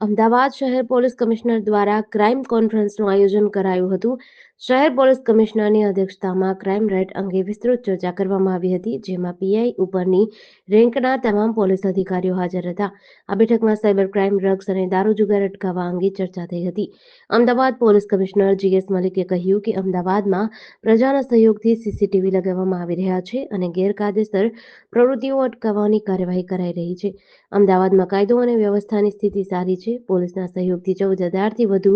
અમદાવાદ શહેર police commissioner દ્વારા crime કોન્ફરન્સનું આયોજન કરાયું હતું. શહેર પોલીસ કમિશનરની અધ્યક્ષતામાં ક્રાઇમ રેટ અંગે વિસ્તૃત ચર્ચા કરવામાં આવી હતી, જેમાં પીઆઈ ઉપરની રેન્કના તમામ પોલીસ અધિકારીઓ હાજર હતા. આ બેઠકમાં સાયબર ક્રાઇમ, ડ્રગ્સ અને દારૂ જુગાર અટકાવવા અંગે ચર્ચા થઈ હતી. અમદાવાદ પોલીસ કમિશનર જીએસ મલિકે કહ્યું કે અમદાવાદમાં પ્રજાના સહયોગથી સીસીટીવી લગાવવામાં આવી રહ્યા છે અને ગેરકાયદેસર પ્રવૃત્તિઓ અટકાવવાની કાર્યવાહી કરાઈ રહી છે. અમદાવાદમાં કાયદો અને વ્યવસ્થાની સ્થિતિ સારી છે. પોલીસના સહયોગથી 14,000થી વધુ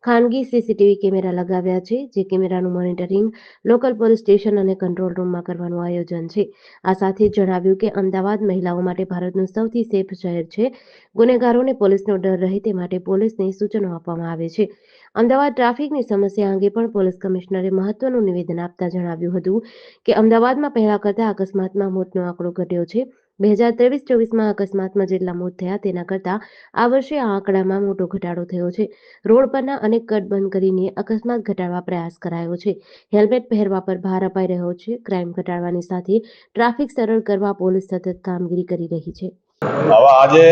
ખાનગી સીસીટીવી કેમેરા લગાવ્યા છે, જે કેમેરાનું મોનિટરિંગ લોકલ પોલીસ સ્ટેશન અને કંટ્રોલ રૂમમાં કરવાનું આયોજન છે. આ સાથે જ જણાવ્યું કે અમદાવાદ મહિલાઓ માટે ભારતનું સૌથી સેફ શહેર છે. ગુનેગારોને પોલીસનો ડર રહે તે માટે પોલીસને સૂચનો આપવામાં આવે છે. અમદાવાદ ટ્રાફિકની સમસ્યા અંગે પણ પોલીસ કમિશનરે મહત્વનું નિવેદન આપતા જણાવ્યું હતું કે અમદાવાદમાં પહેલા કરતા અકસ્માતમાં મોતનો આંકડો ઘટ્યો છે. 2023-24માં અકસ્માતમાં જેટલા મોત થયા તેના કરતાં આ વર્ષે આ આંકડામાં મોટો ઘટાડો થયો છે. રોડ પરના અનેક કટ બંધ કરીને અકસ્માત ઘટાડવા પ્રયાસ કરાયો છે. હેલ્મેટ પહેરવા પર ભાર અપાઈ રહ્યો છે. ક્રાઇમ ઘટાડવાની સાથે ટ્રાફિક સરળ કરવા પોલીસ સતત કામગીરી કરી રહી છે. હવે આજે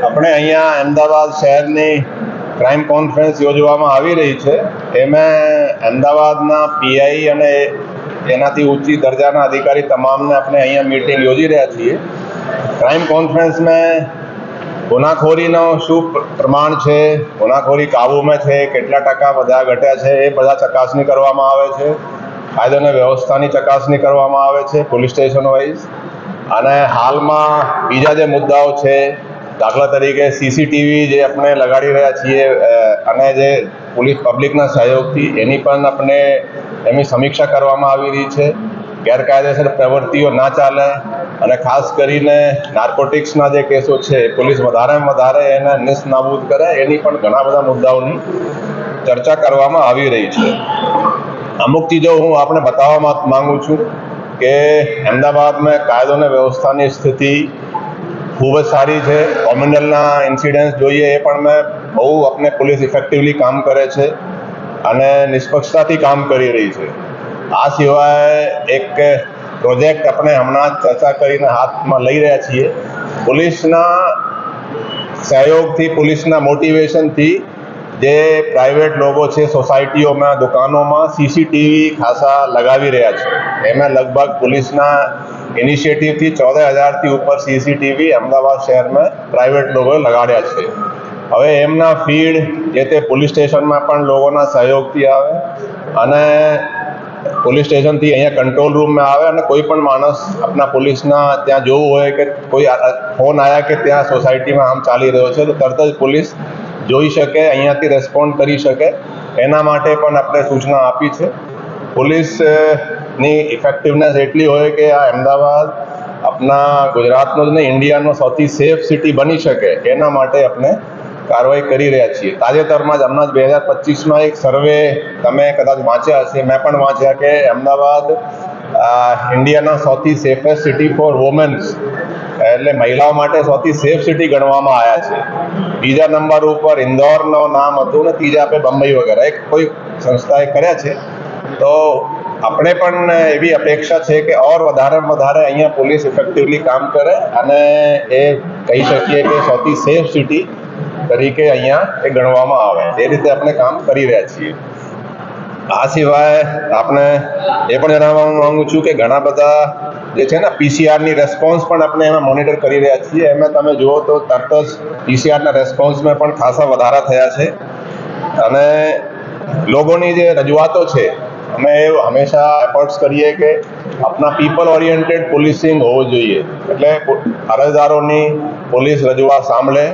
આપણે અહીંયા અમદાવાદ શહેરની ક્રાઇમ કોન્ફરન્સ યોજવામાં આવી રહી છે. એમાં અમદાવાદના પીઆઈ અને એનાથી ઊંચી દરજાના અધિકારી તમામને આપણે અહીંયા મીટિંગ યોજી રહ્યા છીએ. ક્રાઇમ કોન્ફરન્સમાં ગુનાખોરીનો શું પ્રમાણ છે, ગુનાખોરી કાબૂમાં છે, કેટલા ટકા બધા ઘટ્યા છે, એ બધા ચકાસણી કરવામાં આવે છે. કાયદો અને વ્યવસ્થાની ચકાસણી કરવામાં આવે છે પોલીસ સ્ટેશન વાઇઝ. અને હાલમાં બીજા જે મુદ્દાઓ છે, દાખલા તરીકે સીસીટીવી જે આપણે લગાડી રહ્યા છીએ અને જે પોલીસ પબ્લિકના સહયોગથી એની પણ આપણે એની સમીક્ષા કરવામાં આવી રહી છે. ગેરકાયદેસર પ્રવૃત્તિઓ ના ચાલે અને ખાસ કરીને નાર્કોટિક્સના જે કેસો છે પોલીસ વધારેમાં વધારે એને નિસ્નાબૂદ કરે, એની પણ ઘણા બધા મુદ્દાઓની ચર્ચા કરવામાં આવી રહી છે. અમુક ચીજો હું આપણે બતાવવા માંગુ છું કે અમદાવાદમાં કાયદો અને વ્યવસ્થાની સ્થિતિ ખૂબ જ સારી છે. કોમ્યુનલના ઇન્સિડન્ટ્સ જોઈએ એ પણ મેં બહુ આપણે પોલીસ ઇફેક્ટિવલી કામ કરે છે અને નિષ્પક્ષતાથી કામ કરી રહી છે. આ સિવાય એક પ્રોજેક્ટ આપણે હમણાં ચર્ચા કરીને હાથમાં લઈ રહ્યા છીએ. પોલીસના સહયોગથી, પોલીસના મોટિવેશનથી જે પ્રાઇવેટ લોકો છે સોસાયટીઓમાં, દુકાનોમાં સીસીટીવી ખાસા લગાવી રહ્યા છે. એમાં લગભગ પોલીસના ઇનિશિયેટિવથી 14,000થી ઉપર સીસીટીવી અમદાવાદ શહેરમાં પ્રાઇવેટ લોકોએ લગાડ્યા છે. હવે એમના ફીડ જે તે પોલીસ સ્ટેશનમાં પણ લોકોના સહયોગથી આવે અને પોલીસ સ્ટેશનથી અહીંયા કંટ્રોલ રૂમમાં આવે અને કોઈ પણ માણસ આપણા પોલીસના ત્યાં જોવું હોય કે કોઈ ફોન આવ્યા કે ત્યાં સોસાયટીમાં આમ ચાલી રહ્યો છે તો તરત જ પોલીસ જોઈ શકે, અહીંયાથી રેસ્પોન્ડ કરી શકે. એના માટે પણ આપણે સૂચના આપી છે. પોલીસની ઇફેક્ટિવનેસ એટલી હોય કે આ અમદાવાદ આપણા ગુજરાતનો જ નહીં, ઇન્ડિયાનો સૌથી સેફ સિટી બની શકે એના માટે આપણે કાર્યવાહી કરી રહ્યા છીએ. તાજેતરમાં જ હમણાં જ 2025માં એક સર્વે તમે કદાચ વાંચ્યા હશે, મેં પણ વાંચ્યા કે અમદાવાદ ઇન્ડિયાના સૌથી સેફેસ્ટ સિટી ફોર વુમેન્સ, એટલે મહિલાઓ માટે સૌથી સેફ સિટી ગણવામાં આવ્યા છે. બીજા નંબર ઉપર ઇન્દોરનું નામ હતું ને ત્રીજા પે બંબઈ વગેરે એક કોઈ સંસ્થાએ કર્યા છે. તો આપણે પણ એવી અપેક્ષા છે કે ઓર વધારે અહીંયા પોલીસ ઇફેક્ટિવલી કામ કરે અને એ કહી શકીએ કે સૌથી સેફ સિટી તરીકે અહીંયા એ ગણવામાં આવે. એ રીતે આપણે કામ કરી રહ્યા છીએ. આ સિવાય આપણે એ પણ જણાવવા માંગુ છું કે ઘણા બધા જે છે ને પીસીઆરની રેસ્પોન્સ પણ આપણે એમાં મોનિટર કરી રહ્યા છીએ. એમાં તમે જુઓ તો તરત જ પીસીઆરના રેસ્પોન્સમાં પણ ખાસા વધારા થયા છે. અને લોકોની જે રજૂઆતો છે અમે હંમેશા એફર્ટ્સ કરીએ કે આપણા પીપલ ઓરિએન્ટેડ પોલીસિંગ હોવું જોઈએ. એટલે અરજદારોની પોલીસ રજૂઆત સાંભળે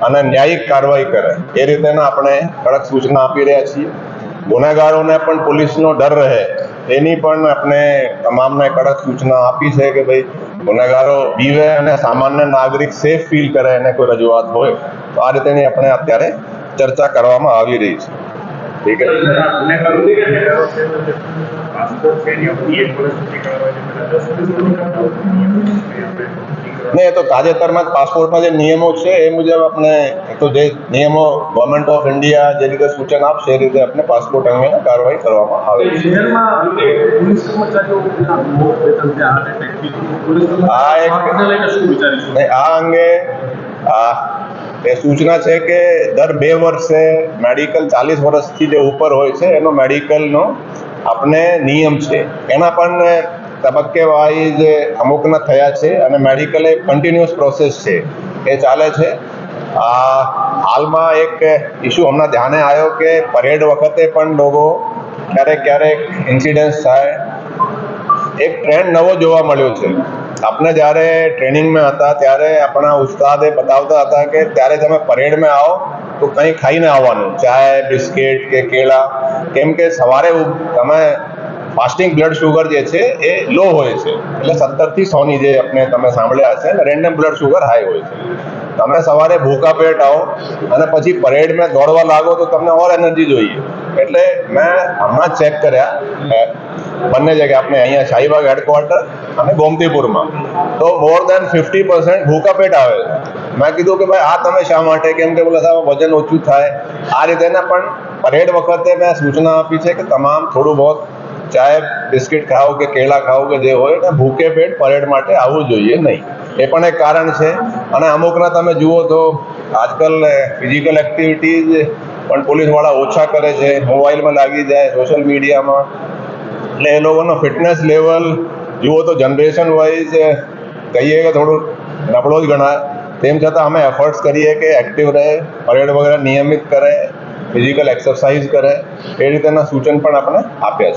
અને ન્યાયિક કાર્યવાહી કરે એ રીતેના આપણે કડક સૂચના આપી રહ્યા છીએ. ગુનેગારોને પણ પોલીસનો ડર રહે એની પણ આપણે તમામને કડક સૂચના આપી છે કે ભાઈ ગુનેગારો બીવે અને સામાન્ય નાગરિક સેફ ફીલ કરે એને કોઈ રજૂઆત હોય તો આ રીતેની આપણે અત્યારે ચર્ચા કરવામાં આવી રહી છે. ઠીક છે. નહીં, એ તો તાજેતરમાં જ પાસપોર્ટના જે નિયમો છે એ મુજબ આપણે તો જે નિયમો ગવર્મેન્ટ ઓફ ઇન્ડિયા જે રીતે સૂચન આપશે એ રીતે આપણે પાસપોર્ટ અંગે કાર્યવાહી કરવામાં આવે છે. આ અંગે એ સૂચના છે કે દર 2 વર્ષે મેડિકલ 40 વર્ષથી જે ઉપર હોય છે એનો મેડિકલનો આપણે નિયમ છે. એના પણ તબક્કે વાઇઝ અમુકના થયા છે અને મેડિકલ એ કન્ટિન્યુઅસ પ્રોસેસ છે, એ ચાલે છે. હાલમાં એક ઇસ્યુ હમણાં ધ્યાને આવ્યો કે પરેડ વખતે પણ લોકો ક્યારેક ઇન્સિડન્સ થાય. એક ટ્રેન્ડ નવો જોવા મળ્યો છે. આપણે જ્યારે ટ્રેનિંગમાં હતા ત્યારે આપણા ઉસ્તાદે બતાવતા હતા કે ત્યારે તમે પરેડમાં આવો તો કંઈ ખાઈને આવવાનું, ચાય, બિસ્કિટ કે કેળા, કેમ કે સવારે તમે ફાસ્ટિંગ બ્લડ શુગર જે છે એ લો હોય છે, એટલે 70 થી 100ની જે તમે સાંભળ્યા હશે, રેન્ડમ બ્લડ શુગર હાઈ હોય છે. તમે સવારે ભૂખા પેટ આવો અને પછી પરેડમાં દોડવા લાગો તો તમને ઓર એનર્જી જોઈએ. એટલે મેં હમણાં ચેક કર્યા બંને જગ્યાએ, આપણે અહીંયા શાહીબાગ હેડક્વાર્ટર અને ગોમતીપુરમાં, તો મોર દેન 50% ભૂખા પેટ આવે છે. મેં કીધું કે ભાઈ આ તમે શા માટે? કેમ કે બોલે સાહેબ વજન ઓછું થાય. આ રીતેના પણ પરેડ વખતે મેં સૂચના આપી છે કે તમામ થોડું બહુ ચાહે બિસ્કિટ ખાઓ કે કેળા ખાઓ કે જે હોય ને ભૂખે પેટ પરેડ માટે આવવું જોઈએ નહીં. એ પણ એક કારણ છે. અને અમુકના તમે જુઓ તો આજકાલ ફિઝિકલ એક્ટિવિટીઝ પણ પોલીસવાળા ઓછા કરે છે, મોબાઈલમાં લાગી જાય, સોશિયલ મીડિયામાં, એટલે એ લોકોનો ફિટનેસ લેવલ જુઓ તો જનરેશન વાઇઝ કહીએ કે થોડું નબળો જ ગણાય. તેમ છતાં અમે એફર્ટ્સ કરીએ કે એક્ટિવ રહે, પરેડ વગેરે નિયમિત કરે, ફિઝિકલ એક્સરસાઇઝ કરે, એ રીતેના સૂચન પણ આપણે આપ્યા છે.